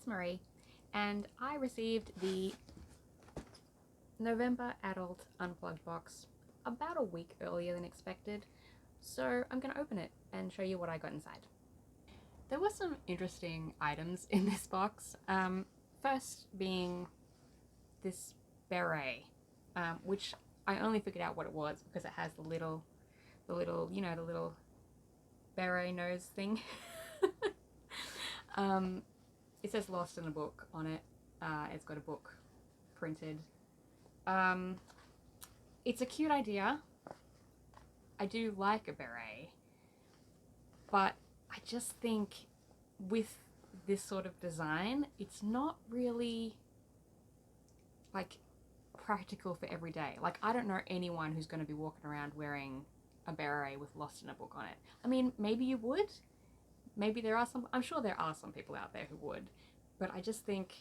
it's Marie, and I received the November Adult Unplugged box about a week earlier than expected, so I'm going to open it and show you what I got inside. There were some interesting items in this box. First being this beret, which I only figured out what it was because it has the little, the little beret nose thing. It says Lost in a Book on it. It's got a book printed. It's a cute idea. I do like a beret, but I just think with this sort of design, it's not really like practical for every day. Like, I don't know anyone who's going to be walking around wearing a beret with Lost in a Book on it. I mean, maybe you would. Maybe there are some, I'm sure there are some people out there who would, but I just think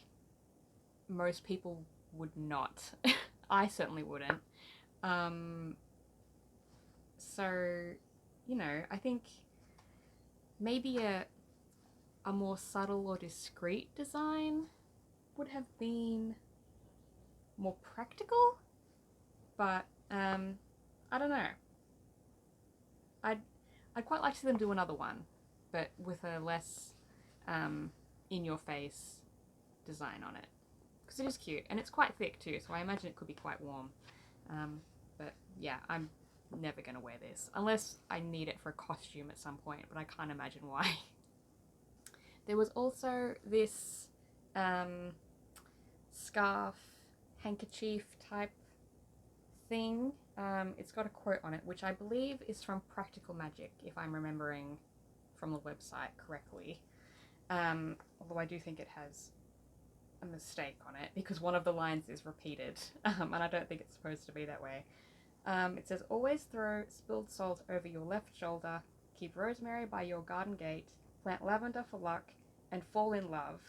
most people would not. I certainly wouldn't. So, I think maybe a more subtle or discreet design would have been more practical, but I don't know. I'd quite like to see them do another one, but with a less in-your-face design on it, because it is cute and it's quite thick too, so I imagine it could be quite warm. But yeah, I'm never gonna wear this unless I need it for a costume at some point, but I can't imagine why. There was also this scarf, handkerchief type thing. It's got a quote on it, which I believe is from Practical Magic, if I'm remembering from the website correctly. Although I do think it has a mistake on it because one of the lines is repeated, and I don't think it's supposed to be that way. It says, always throw spilled salt over your left shoulder, keep rosemary by your garden gate, plant lavender for luck, and fall in love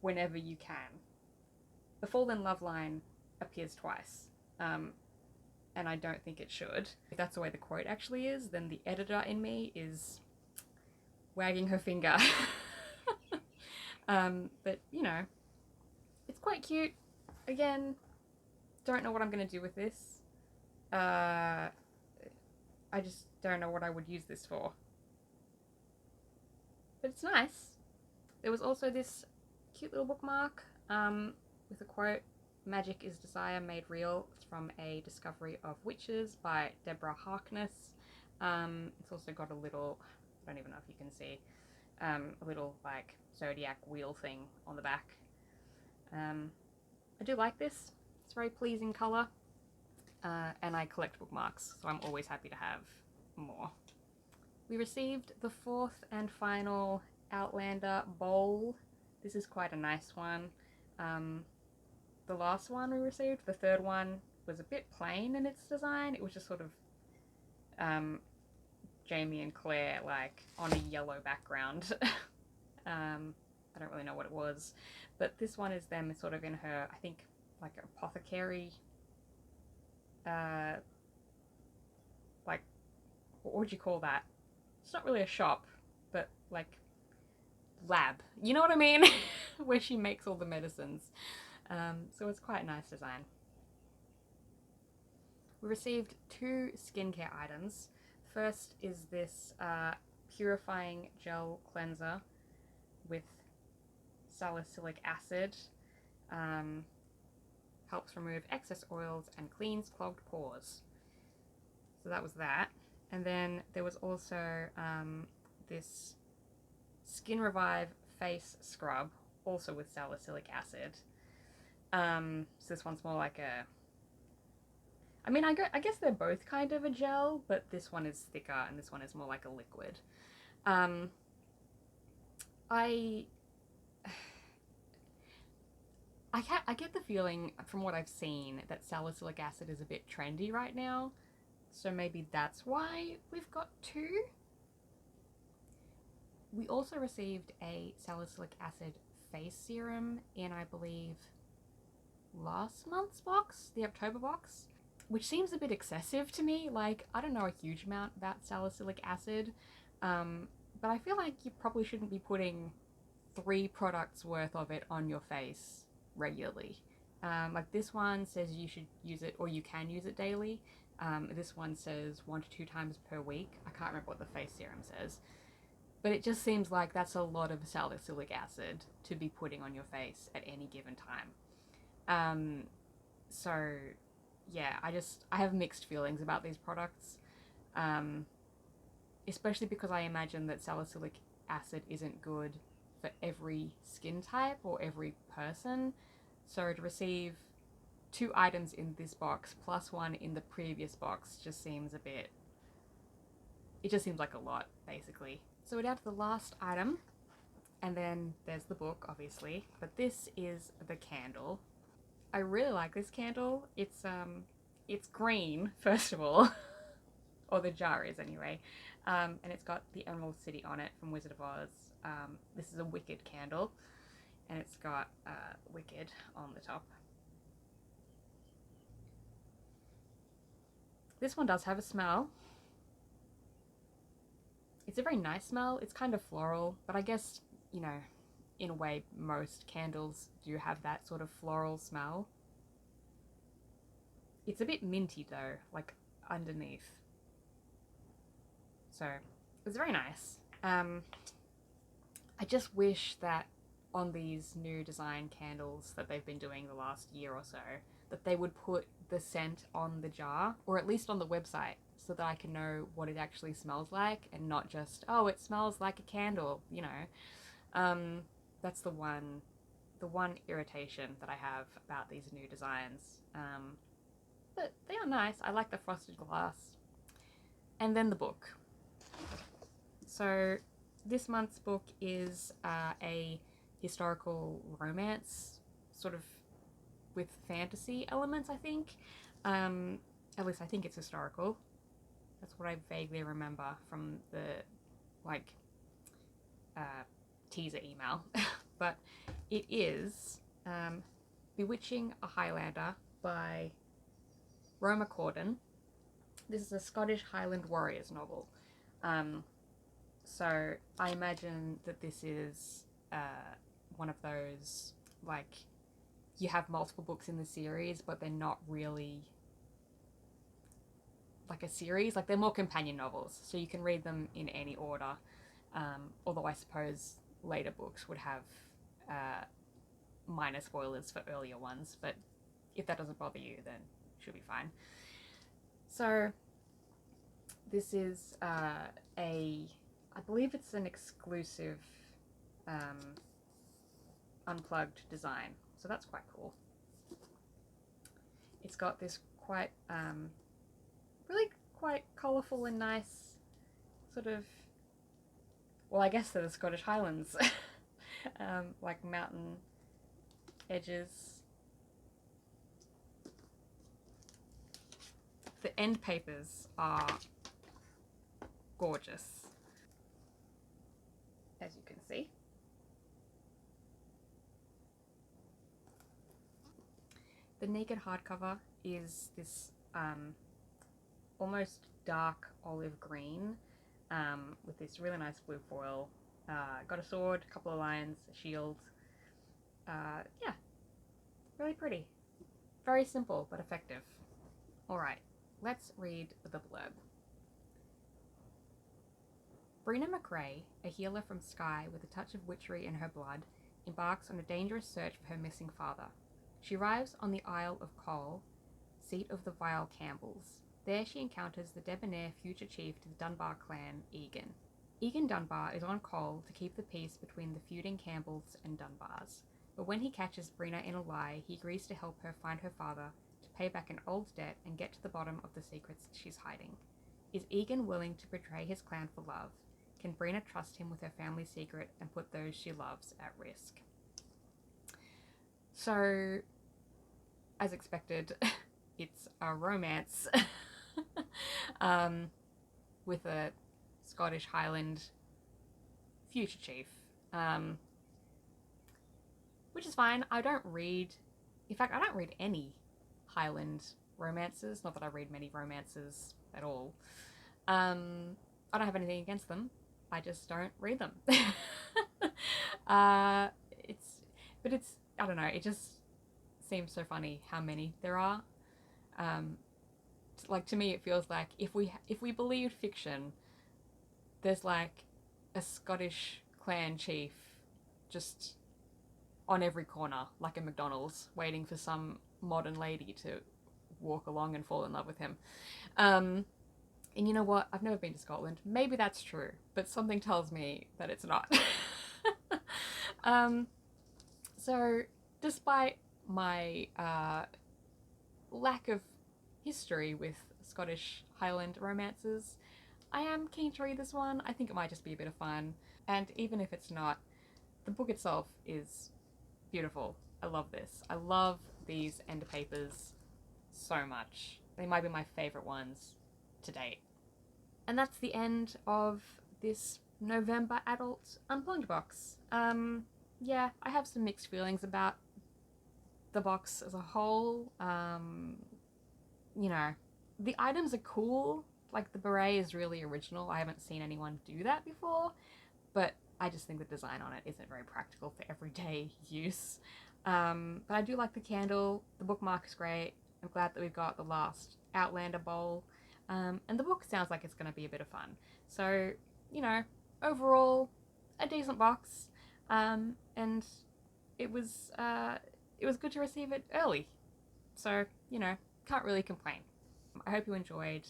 whenever you can. The fall in love line appears twice, and I don't think it should. If that's the way the quote actually is, then the editor in me is wagging her finger. But it's quite cute. Again, don't know what I'm going to do with this. I just don't know what I would use this for. But it's nice. There was also this cute little bookmark with a quote, "Magic is desire made real." It's from A Discovery of Witches by Deborah Harkness. It's also got a little, I don't even know if you can see, a little like zodiac wheel thing on the back. I do like this. It's a very pleasing colour, and I collect bookmarks, so I'm always happy to have more. We received the fourth and final Outlander bowl. This is quite a nice one. The last one we received, the third one, was a bit plain in its design. It was just sort of Jamie and Claire like on a yellow background. I don't really know what it was, but this one is them sort of in her, I think, like apothecary, like, what would you call that? It's not really a shop, but like lab. You know what I mean? Where she makes all the medicines. So it's quite a nice design. We received 2 skincare items. First is this purifying gel cleanser with salicylic acid. Helps remove excess oils and cleans clogged pores. So that was that. And then there was also this Skin Revive face scrub, also with salicylic acid. So this one's more like a, I mean, I guess they're both kind of a gel, but this one is thicker and this one is more like a liquid. I get the feeling from what I've seen that salicylic acid is a bit trendy right now, so maybe that's why we've got 2. We also received a salicylic acid face serum in, I believe, last month's box, the October box, which seems a bit excessive to me. Like, I don't know a huge amount about salicylic acid, but I feel like you probably shouldn't be putting 3 products worth of it on your face regularly. Like this one says you should use it, or you can use it daily. This one says 1 to 2 times per week. I can't remember what the face serum says. But it just seems like that's a lot of salicylic acid to be putting on your face at any given time. So, yeah, I have mixed feelings about these products. Especially because I imagine that salicylic acid isn't good for every skin type or every person. So to receive 2 items in this box plus 1 in the previous box just seems it just seems like a lot, basically. So we're down to the last item, and then there's the book, obviously, but this is the candle. I really like this candle. It's green, first of all, or the jar is anyway, and it's got the Emerald City on it from Wizard of Oz. This is a Wicked candle, and it's got Wicked on the top. This one does have a smell. It's a very nice smell. It's kind of floral, but I guess, you know, in a way, most candles do have that sort of floral smell. It's a bit minty though, like underneath. So it's very nice. I just wish that on these new design candles that they've been doing the last year or so, that they would put the scent on the jar, or at least on the website, so that I can know what it actually smells like, and not just, oh, it smells like a candle, you know. That's the one irritation that I have about these new designs. But they are nice. I like the frosted glass. And then the book. So this month's book is a historical romance, sort of with fantasy elements, I think. At least I think it's historical. That's what I vaguely remember from the, like, teaser email. But it is Bewitching a Highlander by Roma Corden. This is a Scottish Highland Warriors novel. So I imagine that this is one of those, like, you have multiple books in the series, but they're not really like a series. Like, they're more companion novels, so you can read them in any order. Although I suppose later books would have minor spoilers for earlier ones, but if that doesn't bother you, then it should be fine. So this is I believe it's an exclusive unplugged design, so that's quite cool. It's got this quite really quite colourful and nice sort of, well, I guess they're the Scottish Highlands, like mountain edges. The end papers are gorgeous, as you can see. The naked hardcover is this almost dark olive green with this really nice blue foil. Got a sword, a couple of lions, a shield. Yeah, really pretty. Very simple but effective. Alright, let's read the blurb. Brina McRae, a healer from Skye with a touch of witchery in her blood, embarks on a dangerous search for her missing father. She arrives on the Isle of Cole, seat of the vile Campbells. There she encounters the debonair future chief to the Dunbar clan, Egan. Egan Dunbar is on Cole to keep the peace between the feuding Campbells and Dunbars. But when he catches Brina in a lie, he agrees to help her find her father, to pay back an old debt and get to the bottom of the secrets she's hiding. Is Egan willing to betray his clan for love? Can Brina trust him with her family secret and put those she loves at risk? So, as expected, it's a romance with a Scottish Highland future chief, which is fine. I don't read any Highland romances. Not that I read many romances at all. I don't have anything against them. I just don't read them. It's, but it's, I don't know, it just seems so funny how many there are. Um, like to me, it feels like if we believed fiction, there's like a Scottish clan chief just on every corner, like a McDonald's, waiting for some modern lady to walk along and fall in love with him. Um, and you know what? I've never been to Scotland. Maybe that's true, but something tells me that it's not. um, so, despite my lack of history with Scottish Highland romances, I am keen to read this one. I think it might just be a bit of fun. And even if it's not, the book itself is beautiful. I love this. I love these end papers so much. They might be my favourite ones to date. And that's the end of this November Adult Unplugged box. Yeah, I have some mixed feelings about the box as a whole. You know, the items are cool. Like the beret is really original. I haven't seen anyone do that before, but I just think the design on it isn't very practical for everyday use. But I do like the candle. The bookmark is great. I'm glad that we've got the last Outlander bowl. And the book sounds like it's going to be a bit of fun. So, you know, overall, a decent box. And it was good to receive it early. So, you know, can't really complain. I hope you enjoyed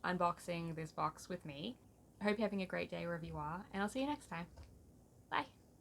unboxing this box with me. I hope you're having a great day wherever you are, and I'll see you next time.